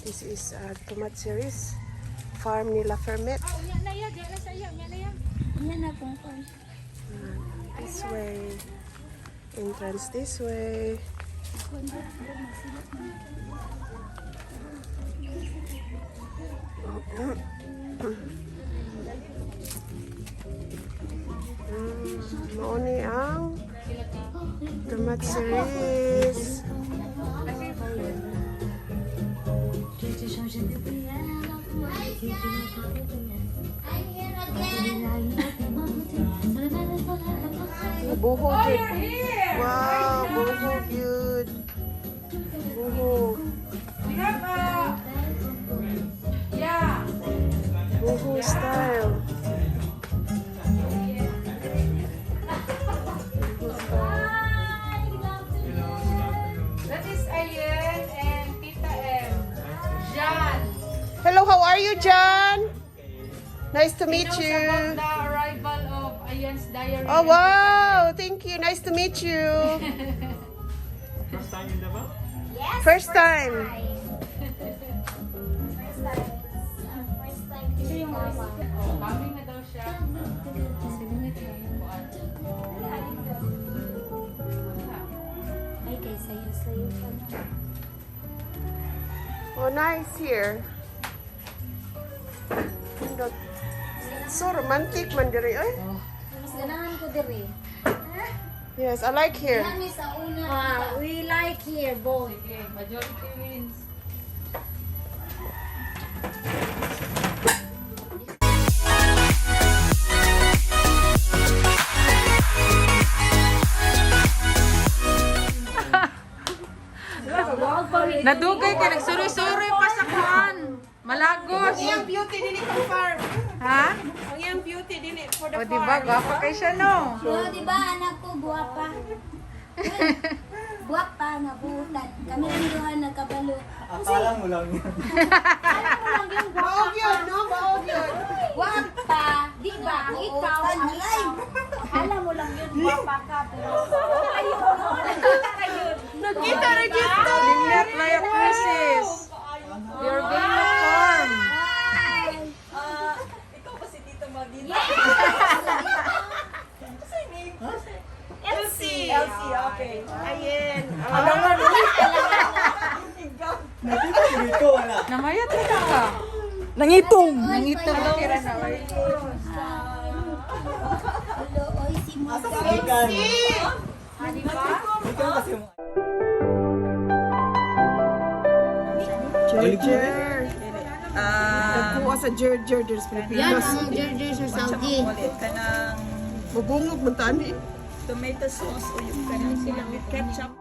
This is tomato series. Farm nila Fermet. This way. Entrance this way. Mauni ang tomato series. Buho good. Wow, buho good. Buho. Buho style. That is Ayen and Tita M. Jan. Hello, how are you, John? Nice to meet Knows you. about the arrival of Ayen's diary. Oh, wow. Thank you. Nice to meet you. First time in Davao? First time. Oh, coming na daw siya. Oh, nice here. So romantic man diri ay. Mas ganahan ko diri. Yes, I like here. Kami sa una. We like here both. Okay, majority wins. Nadugay ka, nagsuri-suri pa sa kuan. Malagos. Ang beauty din ito farm. Ha? Ang yung beauty din for the O diba, gwapa kay siya no? So, di ba anak ko guwapa? Guwapa nga buutan. Kami ang duha nagkabalo. Akala mo lang yun. Alam mo lang yung Baog yun, no? Baog yun. guwapa. Di ba? Ikaw ang alam mo lang yun guwapa ka. Pero ayun, no? Nakita kayo. Nakita rin dito. Linyat Laya Crisis. You're being informed. Elsie. Elsie, okay. Ayen. Nakita ko dito, wala. Namayat rin ka. Nangitong. Nangitong ang tira na. Hello, oy, si Mo. Ikan. Ikan kasi mo. Jerjer. Nagkuha sa Jerjer sa Yan Pilipinas. ang Jerjer sa Saudi. Mabungog man tani. Tomato sauce o yung kanang silang ketchup.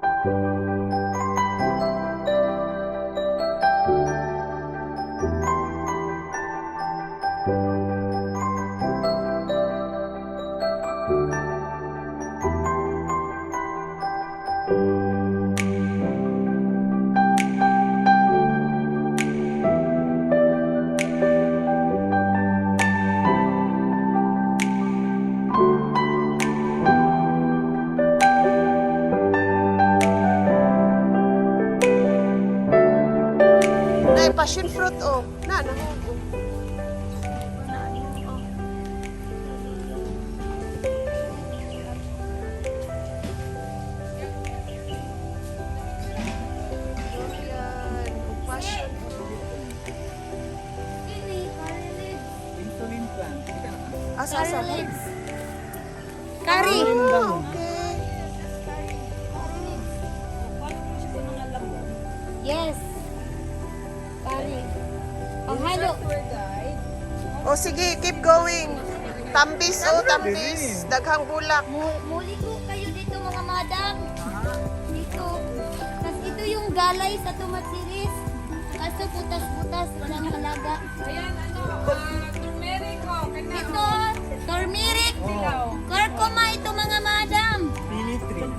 Nay passion fruit oh. Na. Passion fruit. Insulin plant. Asa. Curry. Oh, okay. Yes. Curry. Ang halo. Oh sige, keep going. Tambis oh, tambis. Daghang bulak. Muli ko kayo dito mga madam. Dito. Tapos ito yung galay sa tomat series. Kaso butas-butas, walang halaga. Ayan, turmeric ko. Ito, turmeric. Curcuma ito mga madam. Pili tree.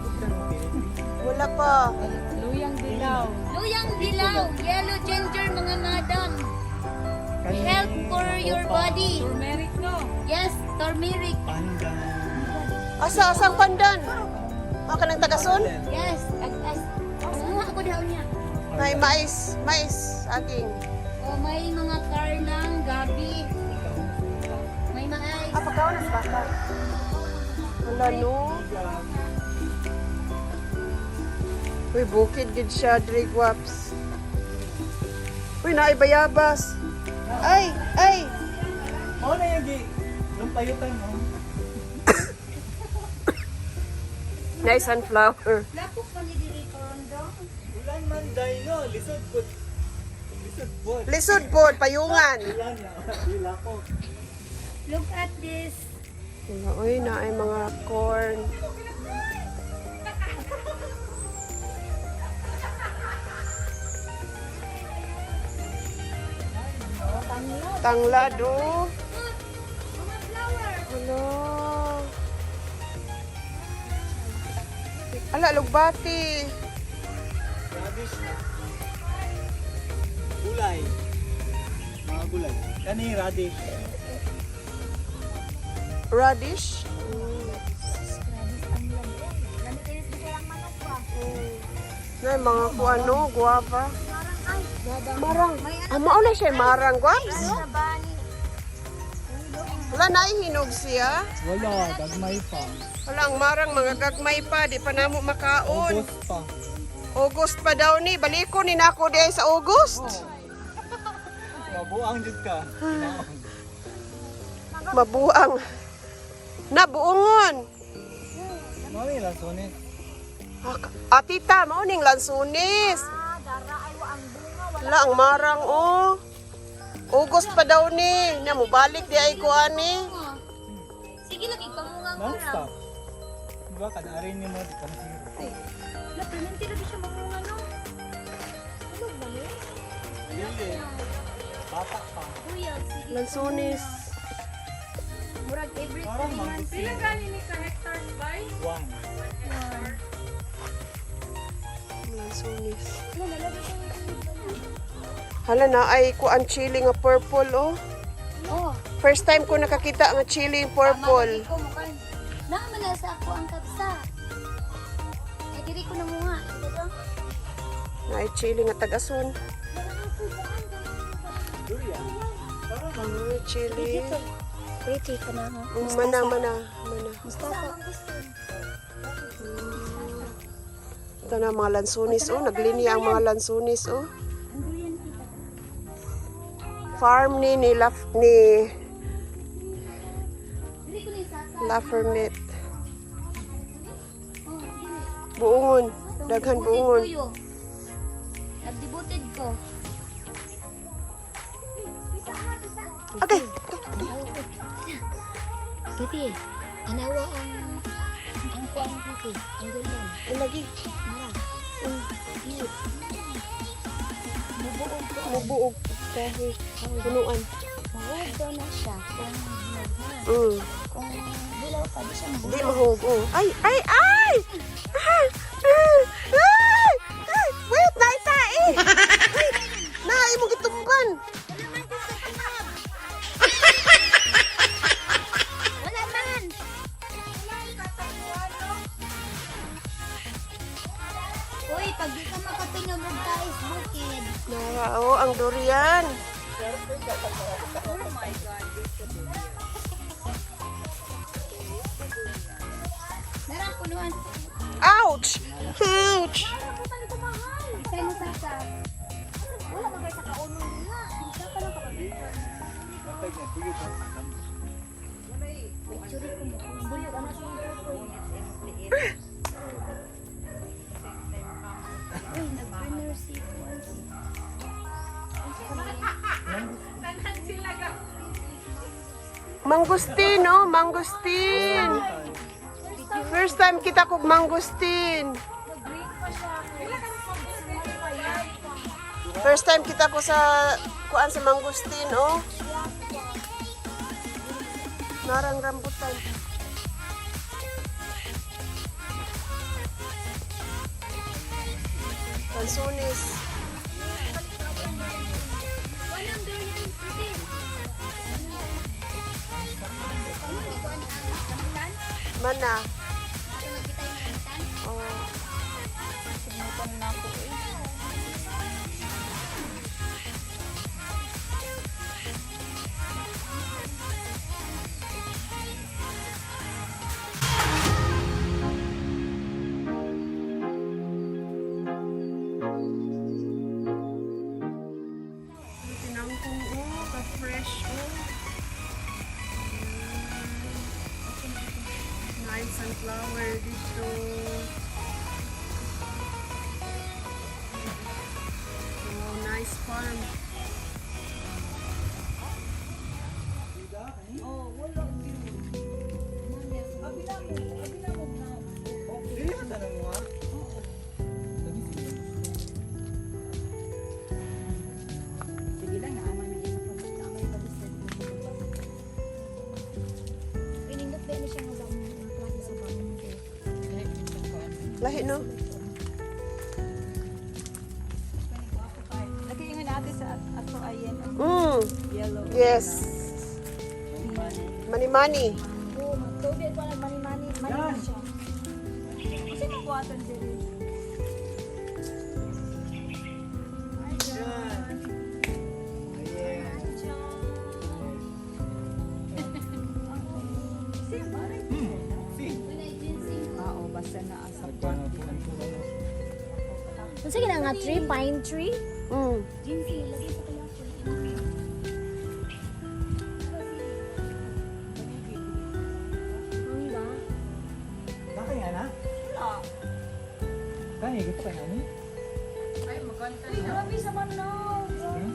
Wala pa. Luyang dilaw. Luyang dilaw, yellow ginger mga madam. Help for your body. Turmeric no. Yes, turmeric. Pandan. Asang pandan? Ako ka ng tagason? Yes, as nanguha ako daw niya. May mais. Mais. Saging. O may mga karnang, gabi. May mga ice. Pagkaon na baka. Wala no. Uy, bukid gid siya, Dre Guaps. Uy, naay bayabas. Ay! Ay! Mao na yung yung payutan mo. Naay sunflower. Lapok pa ni Diri Korondo. Ulan man day no, lisod pud. Lisod pud. Lisod pod, payungan. Ulan na, dila ko. Look at this. Uy, naay mga corn. Tanglad, oh. Mga flower. Hello. Ala, lugbati. Radish na. Gulay. Mga gulay. Kani radish. Radish. Nay, mga kuano, guava. Marang. Mao na siya, marang, guaps. Wala na hinog siya. Wala, gagmay pa. Wala, ang marang, mga gagmay pa. Di pa namo makaon. August pa. August pa daw ni. Baliko ni nako di ay sa August. Mabuang jud ka. Mabuang. Nabuongon. Mao ni lasones. Tita, mauning lansunis. Wala, ang marang, oh. August pa daw ni. Na mo balik di ay kuani. Sige lagi pamungang Non-stop. Diba, kanarin niyo mo, di ka masiro. La permanente lagi siya mamunga no. Ano ba ni? Dili. Bata pa. Kuya, sige. Lansunis. Murag every 3 Parang months. mangustin. Gani ni ka hectares ba? One. Lansunis. Ano nalagay ko yung Hala na ay kuan chili nga purple, oh. Oh, First time ko nakakita nga chili purple. ko mukan. Naman na sa ako ang kapsa. Ay diri ko na munga. Na ay chili nga tagason. Durian. Parang Ay, chili. Pretty ka na ha. Mana. Mustafa. Ito na mga lansunis, oh. Naglinya ang mga lansunis, oh. Anduyan kita. Farm ni Diri ko ni sasa. Laffernet. Oh, dili. Buungon. Daghan buungon. Nagdebuted ko. Okay. Pati, anawa ang kuang pati. Ang ganyan. Ay, lagi. Marang. Cute. Mubuog ko. Mubuog. Dahil punuan. Mahog daw na siya. Kung dilaw pa, di siya mahog. Di mahog, oh. Ay! Ah! Ay! Wait! Naisa eh! Naay mo gitumban! Wala man! Uy, pag di ka makatingog ng guys, bukid. Oh, ang durian. Narang punuan. Ouch! Ouch! Isa mo sasa. Wala magay sa kaunon nga. Isa pa lang kapag-iwan. Patay niya, buyog ang sakam. Picture ko mo. Buyog ang nasa ko. Uy, nag-premier sequence. Mangustin, oh. Mangustin. First time kita kog mangustin. First time kita ko sa kuan sa mangustin, oh. Narang rambutan. Lansunis. Walang durian pwede. Mana? Ito nakita yung kanitan. flower dito. Oh, nice farm. Dili man tanong mo ha? Pinindot ba niya siya ng klase sa bangko? Lahi, no? Nag-iingan natin sa ato ayan. Yellow. Yes. Mani-mani. Oo, magtubig ko lang mani-mani. Mani na siya. Kasi magbuhatan din. Yan. Ayan. Si. Oo, basta na asa. Nagkano po ang sulo. Sige na nga tree, pine tree. Mm. Ginseng, lagi sa kaya po. Hangga. Nakaya na? Kaya ito kaya na? Ay, maganda Uy, grabe sa manaw. Hmm?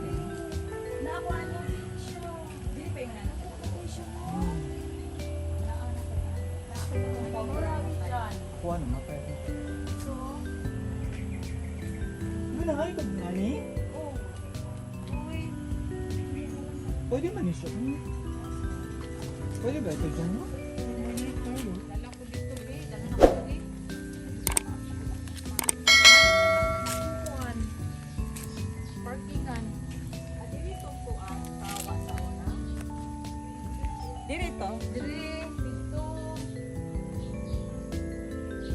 Naakuha niya siya. Dili pa yung ano. Siya mo. Kuha naman pwede. So, Ano na kayo kung nani? uy. Pwede man yung shop mo. Pwede ba ito dyan mo? Dala ko dito, eh. Dala na ko dito. Kuan. Parkingan. Dito po ang tawa sa una. Dito. Dire, dito.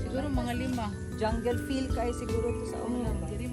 Siguro mga 5. Jungle feel kay siguro to sa una ba? Dire